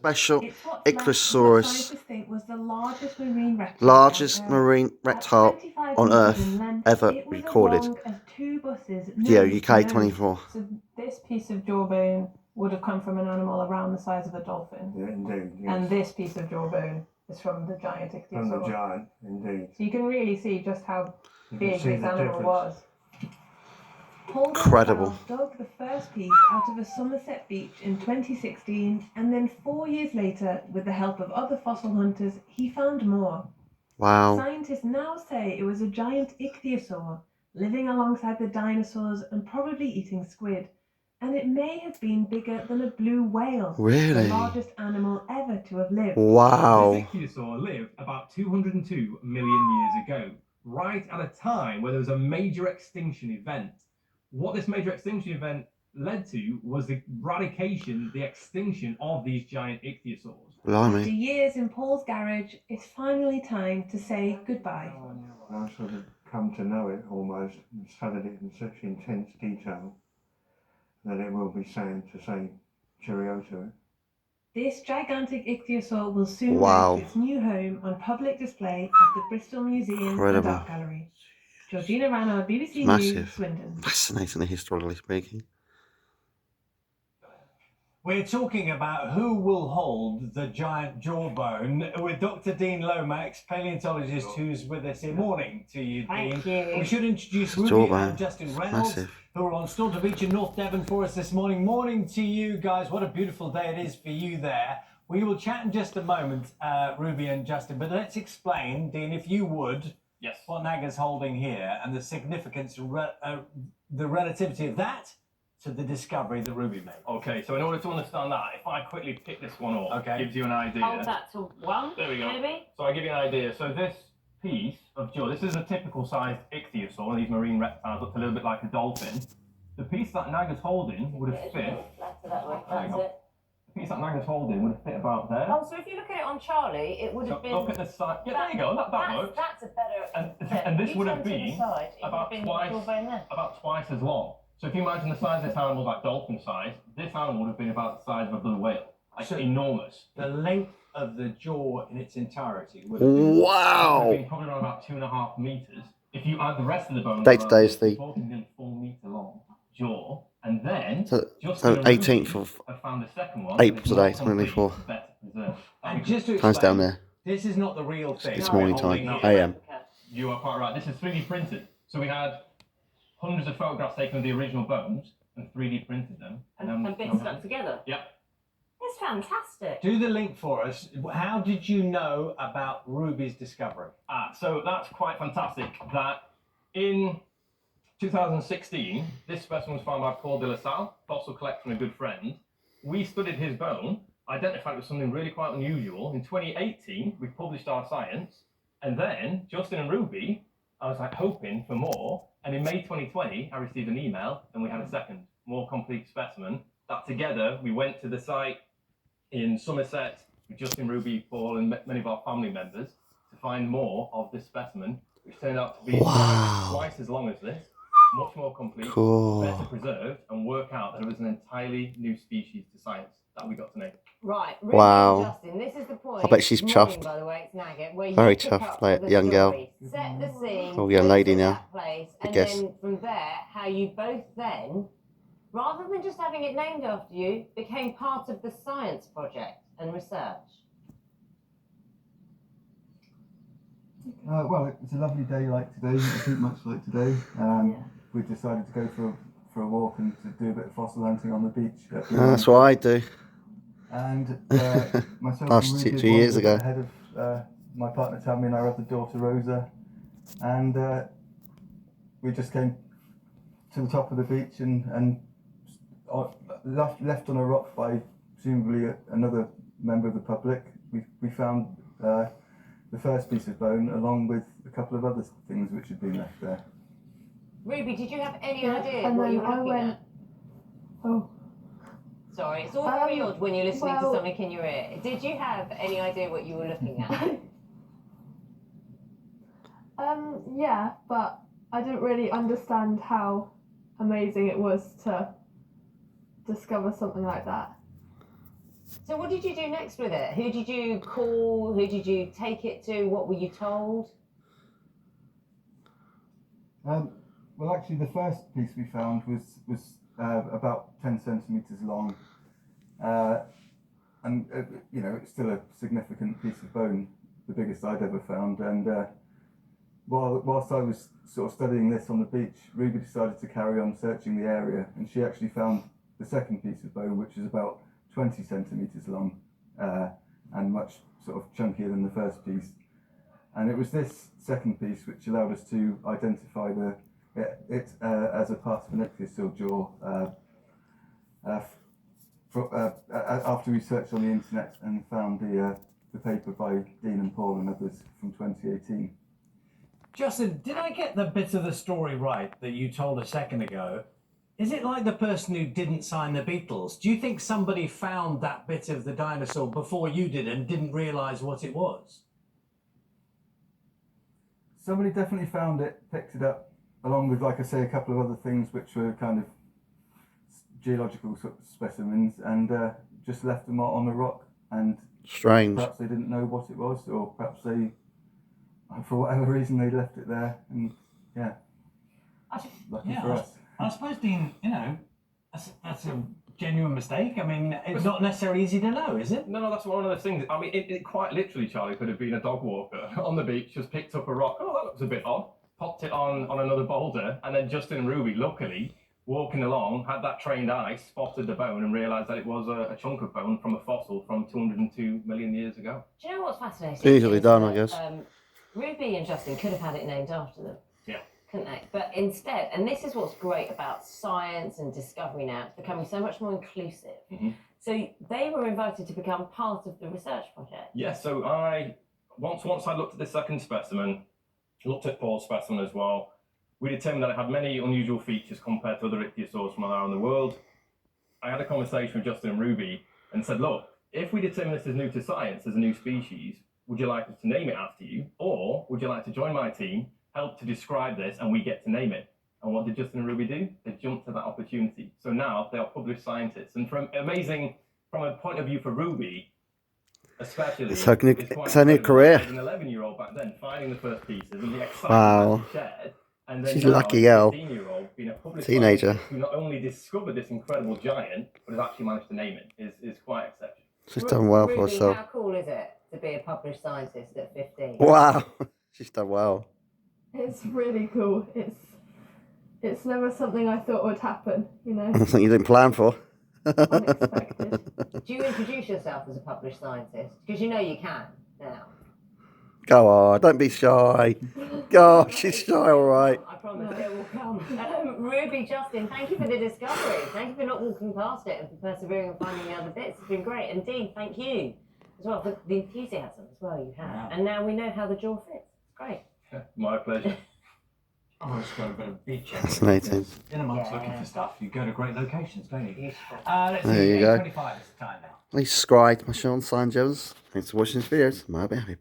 special It's what's left of what Ichthyosaurus, scientists think was the largest marine reptile largest on Earth. marine At reptile 25 on meters in Earth length, ever it was as recorded. long as 2 buses. Video No, UK no. 24. So this piece of jawbone would have come from an animal around the size of a dolphin. Yeah, indeed. Yes. And this piece of jawbone is from the giant ichthyosaur. From the giant, indeed. So you can really see just how You big can see this the animal difference. was. Holden Incredible. himself dug the first piece out of a Somerset beach in 2016, and then 4 years later, with the help of other fossil hunters, he found more. Wow. Scientists now say it was a giant ichthyosaur, living alongside the dinosaurs and probably eating squid. And it may have been bigger than a blue whale, Really? the largest animal ever to have lived. Wow. This ichthyosaur lived about 202 million years ago, right at a time where there was a major extinction event. What this major extinction event led to was the extinction of these giant ichthyosaurs. Blimey. After years in Paul's garage, it's finally time to say goodbye. I sort of come to know it almost, and studied it in such intense detail that it will be sad to say cheerio to it. This gigantic ichthyosaur will soon Wow. go to its new home on public display at the Bristol Museum Incredible. and Art Gallery. Georgina Rana, BBC Massive. News, Swindon. Fascinating, historically speaking. We're talking about who will hold the giant jawbone with Dr. Dean Lomax, paleontologist, who's with us here. Morning to you, Thank Dean. you. We should introduce It's Ruby jawbone. and Justin Reynolds, Massive. who are on Staunton Beach in North Devon for us this morning. Morning to you guys. What a beautiful day it is for you there. We will chat in just a moment, Ruby and Justin, but let's explain, Dean, if you would, Yes. what Naga's holding here and the significance, the relativity of that to the discovery that Ruby made. Okay, so in order to understand that, if I quickly pick this one up, Okay. gives you an idea. Hold that to 1, There we go. maybe? So I give you an idea. So this piece of jaw, this is a typical sized ichthyosaur, these marine reptiles look a little bit like a dolphin. The piece that Naga's holding would have fit. Flatter that way, There you that's go. it. The piece that Naga's holding would have fit about there. Oh, so if you look at it on Charlie, it would So have been... look at the side. Yeah, there you go. That works. That's a better... And this You would have turn to the been side, it would have about been twice, jawbone there. about twice as long. So if you imagine the size of this animal like dolphin size, this animal would have been about the size of a blue whale. Like So- enormous. The length of the jaw in its entirety would have been... It would Wow. have been probably around about 2.5 meters. If you add the rest of the bones, Day to day is you're the talking nearly 4 meter long jaw, and then so Justin and 18th Ruby of have found a second one. April that's today, more complete, 2024. better preserved. And just to Time's down explain, there. this is not the real thing. It's we're morning holding time, here. AM. You are quite right. This is 3D printed. So we had hundreds of photographs taken of the original bones and 3D printed them. And bits stuck together. Yep. It's fantastic. Do the link for us. How did you know about Ruby's discovery? So that's quite fantastic that in 2016, this specimen was found by Paul de la Salle, fossil collector and a good friend. We studied his bone, identified it was something really quite unusual. In 2018, we published our science, and then Justin and Ruby, I was like hoping for more, and in May 2020, I received an email, and we had a second, more complete specimen. That together, we went to the site in Somerset with Justin, Ruby, Paul, and many of our family members to find more of this specimen, which turned out to be Wow. twice as long as this, much more complete, Cool. better preserved, and work out that it was an entirely new species to science that we got to name. Right, Ruby Wow. and Justin, this is the point. I bet she's Morning, chuffed. by the way, it's Nugget, where Very you pick chuffed, up like the young girl. story, set the scene, Oh, young go lady to now, that place, I and guess. then from there, how you both then, rather than just having it named after you, became part of the science project and research. Well, it's a lovely day like today, I think much like today. We decided to go for a walk and to do a bit of fossil hunting on the beach. That's what I do. And myself Last and Ruby 2 years ago. ahead of my partner Tammy and our other daughter Rosa. And we just came to the top of the beach and left on a rock by presumably another member of the public. We found the first piece of bone along with a couple of other things which had been left there. Ruby, did you have any Yeah, idea and what then you were I looking went- at? Oh. Sorry, it's all very odd when you're listening well- to something in your ear. Did you have any idea what you were looking at? Yeah, but I didn't really understand how amazing it was to discover something like that. So what did you do next with it? Who did you call? Who did you take it to? What were you told? Well, actually, the first piece we found was about 10 centimeters long, and you know, it's still a significant piece of bone, the biggest I'd ever found. And whilst I was sort of studying this on the beach, Ruby decided to carry on searching the area, and she actually found the second piece of bone, which is about 20 centimeters long, and much sort of chunkier than the first piece. And it was this second piece which allowed us to identify it as a part of an ichthyosaur jaw after we searched on the internet and found the paper by Dean and Paul and others from 2018. Justin, did I get the bit of the story right that you told a second ago? Is it like the person who didn't sign the Beatles? Do you think somebody found that bit of the dinosaur before you did and didn't realise what it was? Somebody definitely found it, picked it up, along with, like I say, a couple of other things which were kind of geological sort of specimens, and just left them on a rock. And Strange. perhaps they didn't know what it was, or perhaps they, for whatever reason, they left it there. And yeah, lucky for us. I suppose, Dean, you know, that's a genuine mistake. I mean, it's not necessarily easy to know, is it? No, that's one of those things. I mean, it quite literally, Charlie, could have been a dog walker on the beach, just picked up a rock. Oh, that looks a bit odd. Popped it on another boulder, and then Justin and Ruby, luckily, walking along, had that trained eye, spotted the bone, and realised that it was a chunk of bone from a fossil from 202 million years ago. Do you know what's fascinating? Easily Is done, I that, guess. Ruby and Justin could have had it named after them. Yeah. Couldn't they? But instead, and this is what's great about science and discovery now, it's becoming so much more inclusive. Mhm. So they were invited to become part of the research project. Yeah, so once I looked at the second specimen, looked at Paul's specimen as well, we determined that it had many unusual features compared to other ichthyosaurs from around the world. I had a conversation with Justin and Ruby and said, look, if we determine this is new to science, as a new species, would you like us to name it after you? Or would you like to join my team, help to describe this, and we get to name it? And what did Justin and Ruby do? They jumped to that opportunity. So now they are published scientists. And from a point of view for Ruby, especially, It's her new incredible. career. As an 11-year-old back then, finding the first pieces and the excitement Wow. that she shared. And then She's now, lucky as a girl. 15-year-old, being a published Teenager. scientist who not only discovered this incredible giant, but has actually managed to name it, is quite exceptional. She's done well for Ruby, herself. how cool is it to be a published scientist at 15? Wow. She's done well. It's really cool. It's never something I thought would happen, you know. Something you didn't plan for. Unexpected. Do you introduce yourself as a published scientist? Because you know you can now. Go on, don't be shy. Gosh, she's shy, all right. I promise it will come. Ruby, Justin, thank you for the discovery. Thank you for not walking past it and for persevering and finding the other bits. It's been great. And Dean, thank you as well for the enthusiasm as well you have. Yeah. And now we know how the jaw fits. It's great. My pleasure. Oh, it's got a bit of beach. Fascinating. In amongst Yeah. looking for stuff, you go to great locations, don't you? Beautiful. Let's There see, you go. 8:25 is the time now. Please subscribe to my channel, Sign Jones. Thanks for watching this video. Bye bye.